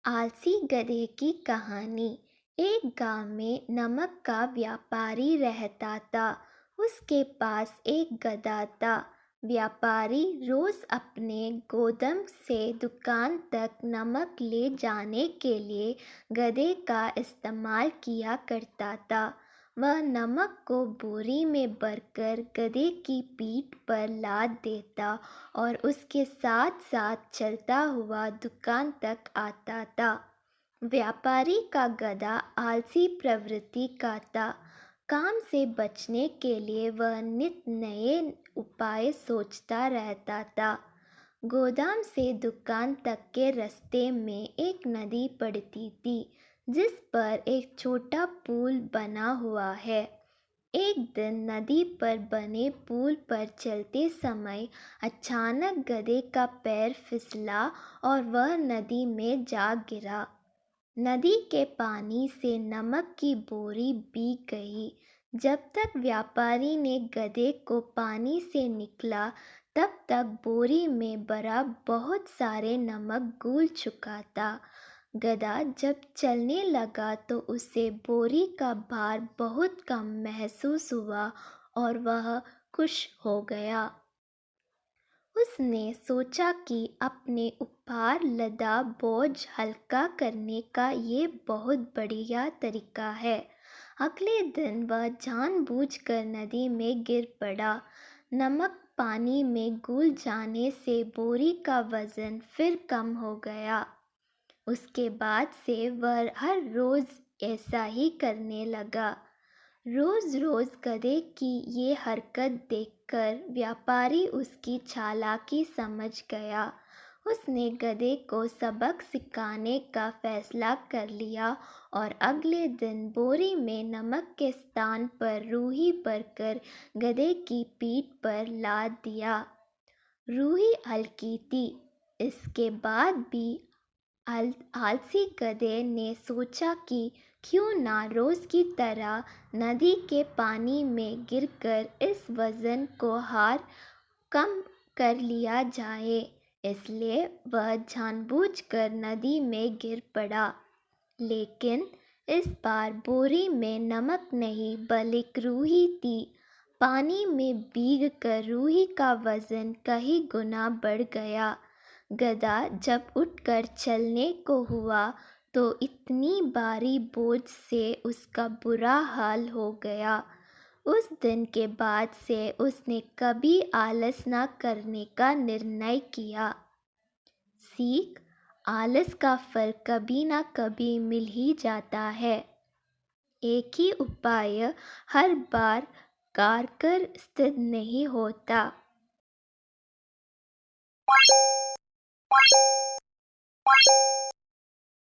आलसी गधे की कहानी। एक गांव में नमक का व्यापारी रहता था। उसके पास एक गधा था। व्यापारी रोज अपने गोदाम से दुकान तक नमक ले जाने के लिए गधे का इस्तेमाल किया करता था। वह नमक को बोरी में भरकर गधे की पीठ पर लाद देता और उसके साथ साथ चलता हुआ दुकान तक आता था। व्यापारी का गधा आलसी प्रवृत्ति का था। काम से बचने के लिए वह नित नए उपाय सोचता रहता था। गोदाम से दुकान तक के रास्ते में एक नदी पड़ती थी, जिस पर एक छोटा पुल बना हुआ है। एक दिन नदी पर बने पुल पर चलते समय अचानक गधे का पैर फिसला और वह नदी में जा गिरा। नदी के पानी से नमक की बोरी भीग गई। जब तक व्यापारी ने गधे को पानी से निकला, तब तक बोरी में भरा बहुत सारे नमक घुल चुका था। गधा जब चलने लगा तो उसे बोरी का भार बहुत कम महसूस हुआ और वह खुश हो गया। उसने सोचा कि अपने ऊपर लदा बोझ हल्का करने का ये बहुत बढ़िया तरीका है। अगले दिन वह जानबूझकर नदी में गिर पड़ा। नमक पानी में घुल जाने से बोरी का वजन फिर कम हो गया। उसके बाद से वह हर रोज ऐसा ही करने लगा। रोज रोज गधे की ये हरकत देखकर व्यापारी उसकी चालाकी समझ गया। उसने गधे को सबक सिखाने का फैसला कर लिया और अगले दिन बोरी में नमक के स्थान पर रूही भरकर गधे की पीठ पर लाद दिया। रूही हल्की थी। इसके बाद भी आलसी गधे ने सोचा कि क्यों ना रोज की तरह नदी के पानी में गिरकर इस वजन को हार कम कर लिया जाए। इसलिए वह जानबूझकर नदी में गिर पड़ा। लेकिन इस बार बोरी में नमक नहीं बल्कि रूही थी। पानी में भीगकर रूही का वजन कई गुना बढ़ गया। गधा जब उठकर चलने को हुआ तो इतनी भारी बोझ से उसका बुरा हाल हो गया। उस दिन के बाद से उसने कभी आलस न करने का निर्णय किया। सीख: आलस का फल कभी ना कभी मिल ही जाता है। एक ही उपाय हर बार कारगर सिद्ध नहीं होता।